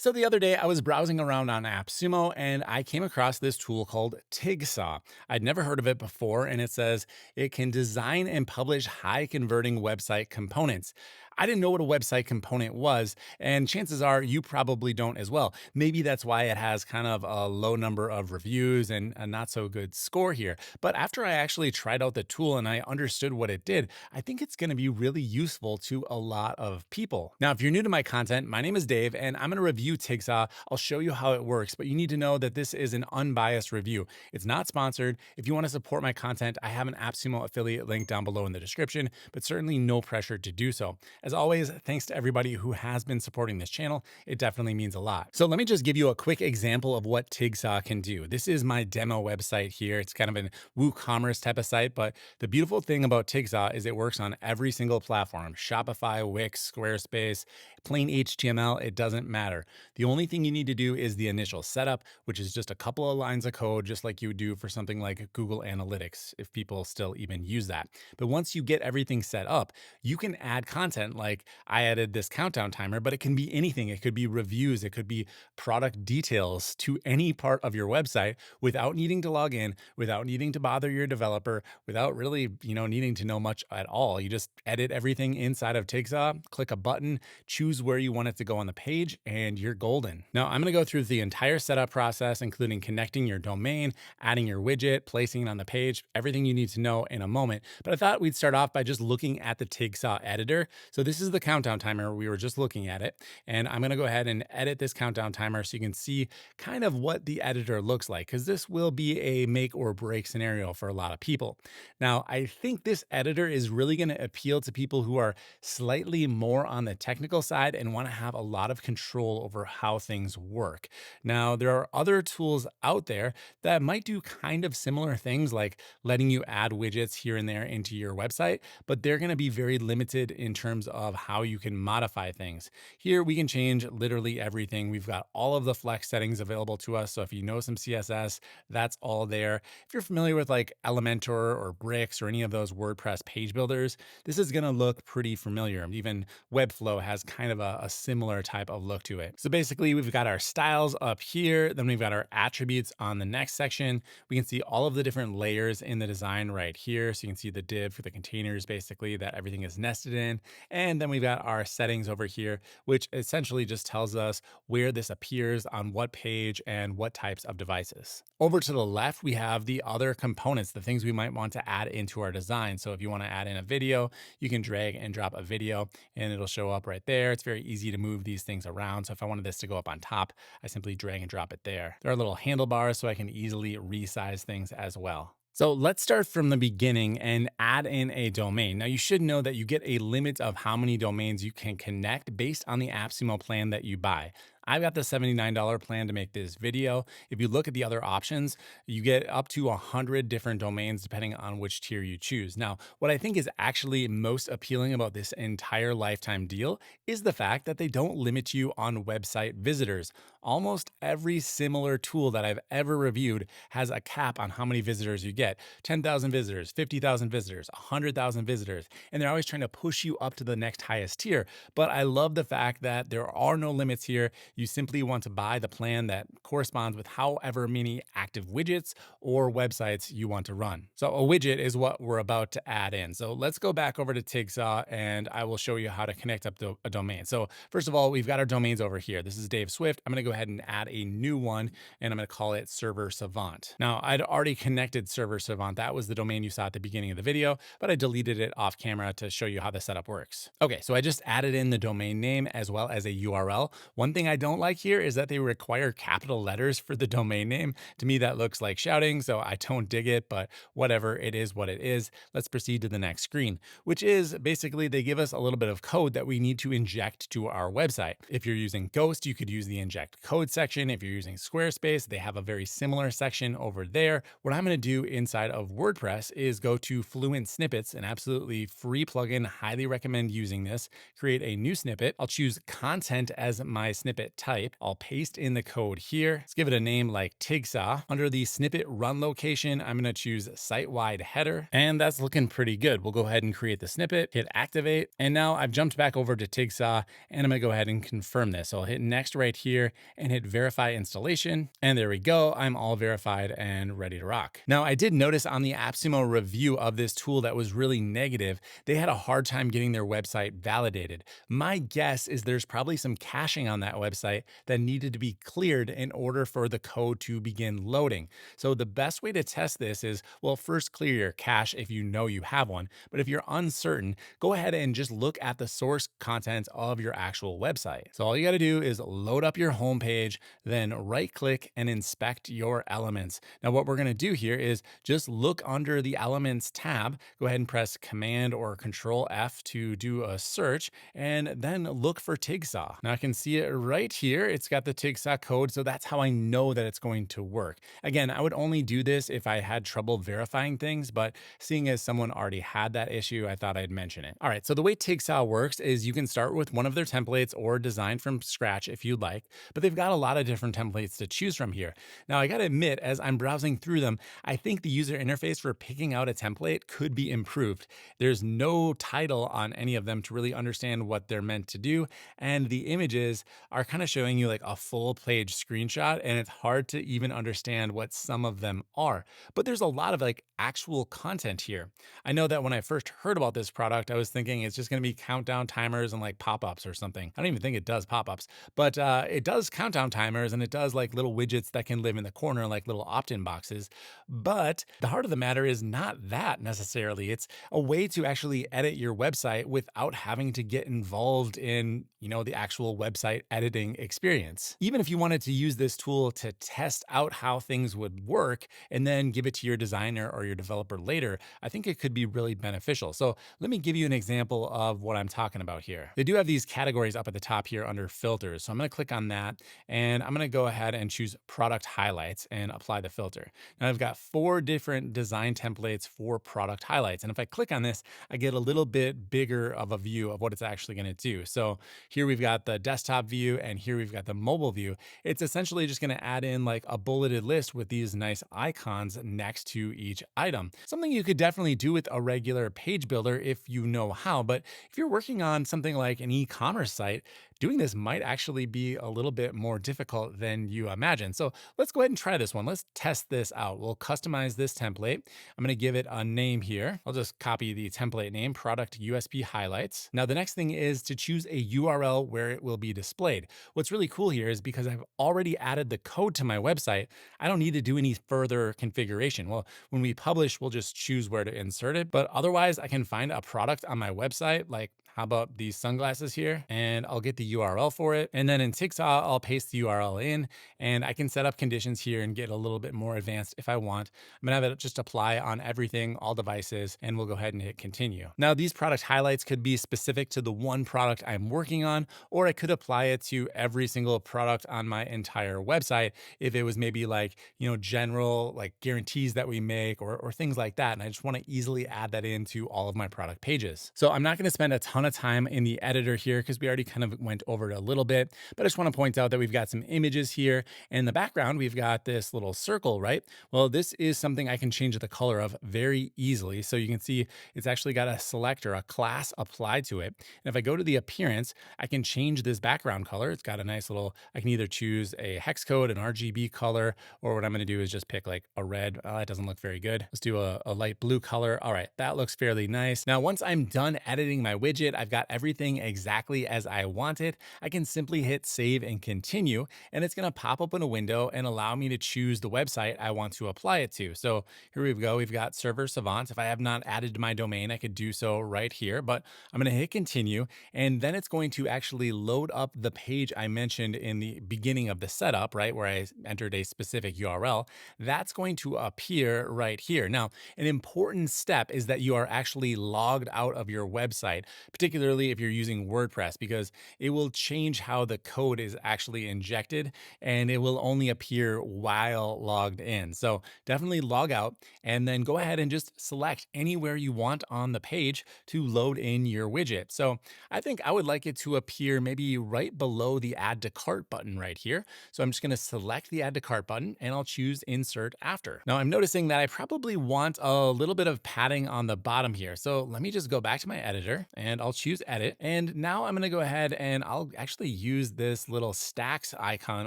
So the other day I was browsing around on AppSumo and I came across this tool called Tigsaw. I'd never heard of it before, and it says it can design and publish high converting website components. I didn't know what a website component was, and chances are you probably don't as well. Maybe that's why it has kind of a low number of reviews and a not so good score here. But after I actually tried out the tool and I understood what it did, I think it's going to be really useful to a lot of people. Now, if you're new to my content, my name is Dave and I'm going to review Tigsaw. I'll show you how it works, but you need to know that this is an unbiased review. It's not sponsored. If you want to support my content, I have an AppSumo affiliate link down below in the description, but certainly no pressure to do so. As always, thanks to everybody who has been supporting this channel. It definitely means a lot. So let me just give you a quick example of what Tigsaw can do. This is my demo website here. It's kind of an WooCommerce type of site, but the beautiful thing about Tigsaw is it works on every single platform: Shopify, Wix, Squarespace, plain HTML, it doesn't matter. The only thing you need to do is the initial setup, which is just a couple of lines of code, just like you would do for something like Google Analytics, if people still even use that. But once you get everything set up, you can add content. Like I added this countdown timer, but it can be anything. It could be reviews, it could be product details to any part of your website without needing to log in, without needing to bother your developer, without really, needing to know much at all. You just edit everything inside of Tigsaw, click a button, choose where you want it to go on the page, and you're golden. Now, I'm going to go through the entire setup process, including connecting your domain, adding your widget, placing it on the page, everything you need to know in a moment. But I thought we'd start off by just looking at the Tigsaw editor. So this is the countdown timer. We were just looking at it, and I'm going to go ahead and edit this countdown timer so you can see kind of what the editor looks like, because this will be a make or break scenario for a lot of people. Now, I think this editor is really going to appeal to people who are slightly more on the technical side and want to have a lot of control over how things work. Now, there are other tools out there that might do kind of similar things, like letting you add widgets here and there into your website, but they're going to be very limited in terms of how you can modify things. Here, we can change literally everything. We've got all of the flex settings available to us. So if you know some CSS, that's all there. If you're familiar with like Elementor or Bricks or any of those WordPress page builders, this is going to look pretty familiar. Even Webflow has kind of a similar type of look to it. So basically, we've got our styles up here, then we've got our attributes on the next section. We can see all of the different layers in the design right here. So you can see the div for the containers, basically, that everything is nested in. And then we've got our settings over here, which essentially just tells us where this appears on what page and what types of devices. Over to the left, we have the other components, the things we might want to add into our design. So if you want to add in a video, you can drag and drop a video and it'll show up right there. It's very easy to move these things around. So if I wanted this to go up on top, I simply drag and drop it there. There are little handlebars so I can easily resize things as well. So let's start from the beginning and add in a domain. Now you should know that you get a limit of how many domains you can connect based on the AppSumo plan that you buy. I've got the $79 plan to make this video. If you look at the other options, you get up to 100 different domains depending on which tier you choose. Now, what I think is actually most appealing about this entire lifetime deal is the fact that they don't limit you on website visitors. Almost every similar tool that I've ever reviewed has a cap on how many visitors you get. 10,000 visitors, 50,000 visitors, 100,000 visitors, and they're always trying to push you up to the next highest tier. But I love the fact that there are no limits here. You simply want to buy the plan that corresponds with however many active widgets or websites you want to run. So a widget is what we're about to add in. So let's go back over to Tigsaw and I will show you how to connect up to a domain. So first of all, we've got our domains over here. This is Dave Swift. I'm going to go ahead and add a new one and I'm going to call it Server Savant. Now I'd already connected Server Savant. That was the domain you saw at the beginning of the video, but I deleted it off camera to show you how the setup works. Okay, so I just added in the domain name as well as a URL. One thing I don't like here is that they require capital letters for the domain name. To me, that looks like shouting, so I don't dig it, but whatever, it is what it is. Let's proceed to the next screen, which is basically they give us a little bit of code that we need to inject to our website. If you're using Ghost, you could use the inject code section. If you're using Squarespace, they have a very similar section over there. What I'm going to do inside of WordPress is go to Fluent Snippets, an absolutely free plugin. Highly recommend using this. Create a new snippet. I'll choose content as my snippet type. I'll paste in the code here. Let's give it a name like Tigsaw. Under the snippet run location, I'm going to choose site-wide header, and that's looking pretty good. We'll go ahead and create the snippet, hit activate, and now I've jumped back over to Tigsaw, and I'm going to go ahead and confirm this. So I'll hit next right here and hit verify installation, and there we go. I'm all verified and ready to rock. Now, I did notice on the AppSumo review of this tool that was really negative. They had a hard time getting their website validated. My guess is there's probably some caching on that website that needed to be cleared in order for the code to begin loading. So the best way to test this is, well, first clear your cache if you know you have one. But if you're uncertain, go ahead and just look at the source content of your actual website. So all you got to do is load up your homepage, then right click and inspect your elements. Now, what we're going to do here is just look under the elements tab, go ahead and press Command or Control F to do a search, and then look for Tigsaw. Now I can see it right here. It's got the Tigsaw code, so that's how I know that it's going to work. Again, I would only do this if I had trouble verifying things, but seeing as someone already had that issue, I thought I'd mention it. All right, so the way Tigsaw works is you can start with one of their templates or design from scratch if you'd like, but they've got a lot of different templates to choose from here. Now, I gotta admit, as I'm browsing through them, I think the user interface for picking out a template could be improved. There's no title on any of them to really understand what they're meant to do, and the images are kind of showing you like a full page screenshot, and it's hard to even understand what some of them are. But there's a lot of like actual content here. I know that when I first heard about this product, I was thinking it's just going to be countdown timers and like pop-ups or something. I don't even think it does pop-ups, but it does countdown timers, and it does like little widgets that can live in the corner, like little opt-in boxes. But the heart of the matter is not that necessarily. It's a way to actually edit your website without having to get involved in, the actual website editing experience. Even if you wanted to use this tool to test out how things would work and then give it to your designer or your developer later, I think it could be really beneficial. So let me give you an example of what I'm talking about here. They do have these categories up at the top here under filters. So I'm going to click on that, and I'm going to go ahead and choose product highlights and apply the filter. Now I've got 4 different design templates for product highlights. And if I click on this, I get a little bit bigger of a view of what it's actually going to do. So here we've got the desktop view, and here we've got the mobile view. It's essentially just going to add in like a bulleted list with these nice icons next to each item. Something you could definitely do with a regular page builder if you know how, but if you're working on something like an e-commerce site, doing this might actually be a little bit more difficult than you imagine. So let's go ahead and try this one. Let's test this out. We'll customize this template. I'm going to give it a name here. I'll just copy the template name, product USB highlights. Now, the next thing is to choose a URL where it will be displayed. What's really cool here is because I've already added the code to my website, I don't need to do any further configuration. Well, when we publish, we'll just choose where to insert it. But otherwise, I can find a product on my website, like how about these sunglasses here? And I'll get the URL for it. And then in Tigsaw, I'll paste the URL in, and I can set up conditions here and get a little bit more advanced if I want. I'm gonna have it just apply on everything, all devices, and we'll go ahead and hit continue. Now, these product highlights could be specific to the one product I'm working on, or I could apply it to every single product on my entire website if it was maybe like, general like guarantees that we make or things like that. And I just want to easily add that into all of my product pages. So I'm not going to spend a ton of time in the editor here because we already kind of went over it a little bit, but I just want to point out that we've got some images here. In the background, we've got this little circle, right? Well, this is something I can change the color of very easily. So you can see it's actually got a selector, a class applied to it. And if I go to the appearance, I can change this background color. It's got a nice little, I can either choose a hex code, an RGB color, or what I'm going to do is just pick like a red. It doesn't look very good. Let's do a light blue color. All right, that looks fairly nice. Now, once I'm done editing my widget, I've got everything exactly as I want it. I can simply hit save and continue, and it's going to pop up in a window and allow me to choose the website I want to apply it to. So here we go. We've got Server Savant. If I have not added my domain, I could do so right here, but I'm going to hit continue, and then it's going to actually load up the page I mentioned in the beginning of the setup, right, where I entered a specific URL. That's going to appear right here. Now, an important step is that you are actually logged out of your website particularly if you're using WordPress, because it will change how the code is actually injected and it will only appear while logged in. So definitely log out and then go ahead and just select anywhere you want on the page to load in your widget. So I think I would like it to appear maybe right below the add to cart button right here. So I'm just going to select the add to cart button and I'll choose insert after. Now I'm noticing that I probably want a little bit of padding on the bottom here. So let me just go back to my editor and I'll choose edit. And now I'm going to go ahead and I'll actually use this little stacks icon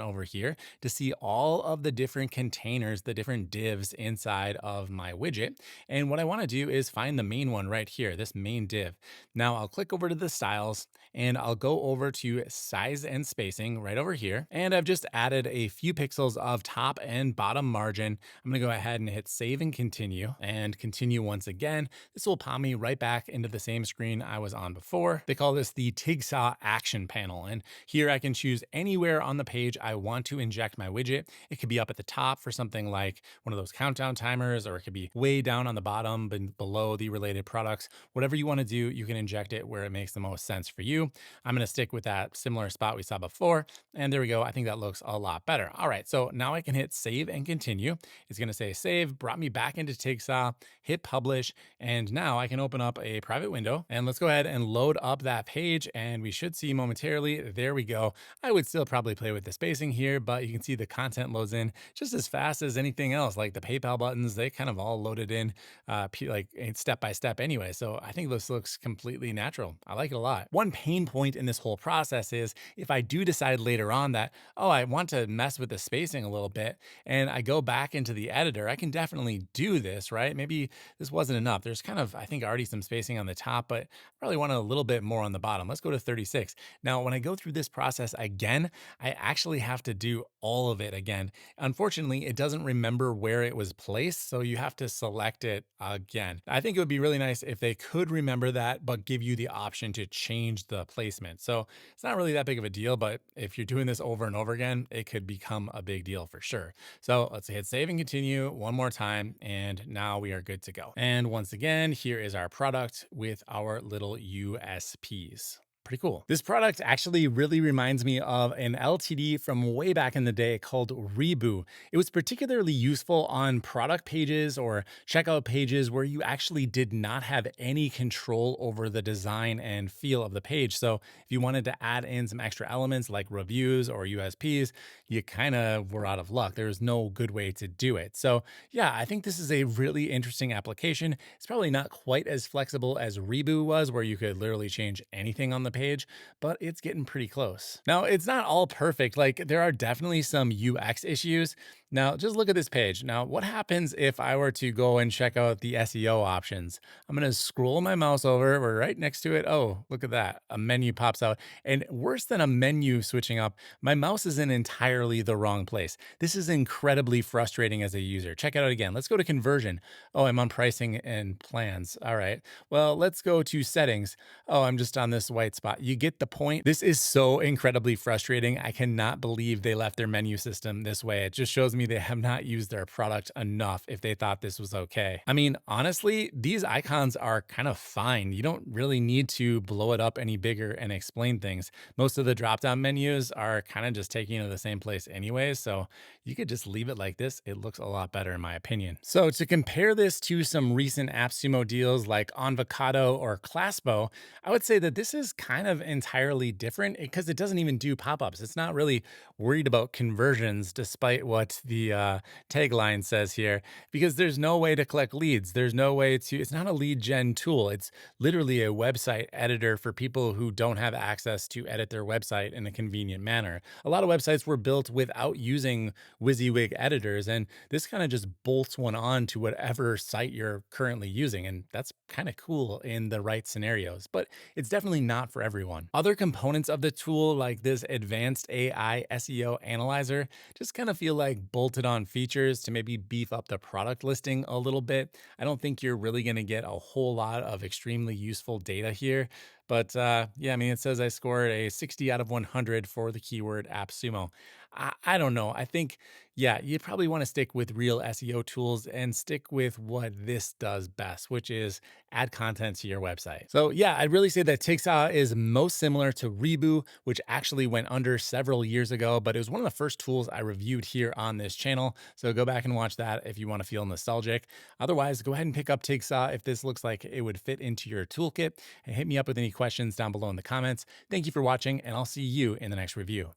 over here to see all of the different containers, the different divs inside of my widget. And what I want to do is find the main one right here, this main div. Now I'll click over to the styles and I'll go over to size and spacing right over here. And I've just added a few pixels of top and bottom margin. I'm going to go ahead and hit save and continue once again. This will pop me right back into the same screen I was on before. They call this the Tigsaw action panel. And here I can choose anywhere on the page I want to inject my widget. It could be up at the top for something like one of those countdown timers, or it could be way down on the bottom below the related products. Whatever you want to do, you can inject it where it makes the most sense for you. I'm going to stick with that similar spot we saw before. And there we go. I think that looks a lot better. All right. So now I can hit save and continue. It's going to say save, brought me back into Tigsaw, hit publish. And now I can open up a private window and let's go ahead and load up that page. And we should see momentarily, there we go. I would still probably play with the spacing here, but you can see the content loads in just as fast as anything else. Like the PayPal buttons, they kind of all loaded in like step by step anyway. So I think this looks completely natural. I like it a lot. One pain point in this whole process is if I do decide later on that, oh, I want to mess with the spacing a little bit and I go back into the editor, I can definitely do this, right? Maybe this wasn't enough. There's kind of, I think, already some spacing on the top, but I probably want a little bit more on the bottom. Let's go to 36. Now, when I go through this process again, I actually have to do all of it again. Unfortunately, it doesn't remember where it was placed, so you have to select it again. I think it would be really nice if they could remember that, but give you the option to change the placement. So it's not really that big of a deal, but if you're doing this over and over again, it could become a big deal for sure. So let's hit save and continue one more time, and now we are good to go. And once again, here is our product with our little USPs. Pretty cool. This product actually really reminds me of an LTD from way back in the day called Reboot. It was particularly useful on product pages or checkout pages where you actually did not have any control over the design and feel of the page. So if you wanted to add in some extra elements like reviews or USPs, you kind of were out of luck. There was no good way to do it. So yeah, I think this is a really interesting application. It's probably not quite as flexible as Reboot was, where you could literally change anything on the page, but it's getting pretty close. Now, it's not all perfect. Like there are definitely some UX issues. Now, just look at this page. Now, what happens if I were to go and check out the SEO options? I'm going to scroll my mouse over. We're right next to it. Oh, look at that. A menu pops out. And worse than a menu switching up, my mouse is in entirely the wrong place. This is incredibly frustrating as a user. Check it out again. Let's go to conversion. Oh, I'm on pricing and plans. All right. Well, let's go to settings. Oh, I'm just on this white spot. You get the point. This is so incredibly frustrating. I cannot believe they left their menu system this way. It just shows me they have not used their product enough if they thought this was okay. I mean, honestly, these icons are kind of fine. You don't really need to blow it up any bigger and explain things. Most of the drop-down menus are kind of just taking you to the same place anyways, so you could just leave it like this. It looks a lot better in my opinion. So to compare this to some recent AppSumo deals like Avocado or Claspo, I would say that this is kind of entirely different because it doesn't even do pop-ups. It's not really worried about conversions despite what the tagline says here, because there's no way to collect leads. There's no way to, it's not a lead gen tool. It's literally a website editor for people who don't have access to edit their website in a convenient manner. A lot of websites were built without using WYSIWYG editors, and this kind of just bolts one on to whatever site you're currently using. And that's kind of cool in the right scenarios, but it's definitely not for everyone. Other components of the tool, like this advanced AI SEO analyzer, just kind of feel like bolted on features to maybe beef up the product listing a little bit. I don't think you're really going to get a whole lot of extremely useful data here. But yeah, I mean, it says I scored a 60 out of 100 for the keyword AppSumo. I don't know. I think, yeah, you probably want to stick with real SEO tools and stick with what this does best, which is add content to your website. So yeah, I'd really say that Tigsaw is most similar to Rebu, which actually went under several years ago, but it was one of the first tools I reviewed here on this channel. So go back and watch that if you want to feel nostalgic. Otherwise, go ahead and pick up Tigsaw if this looks like it would fit into your toolkit, and hit me up with any questions down below in the comments. Thank you for watching, and I'll see you in the next review.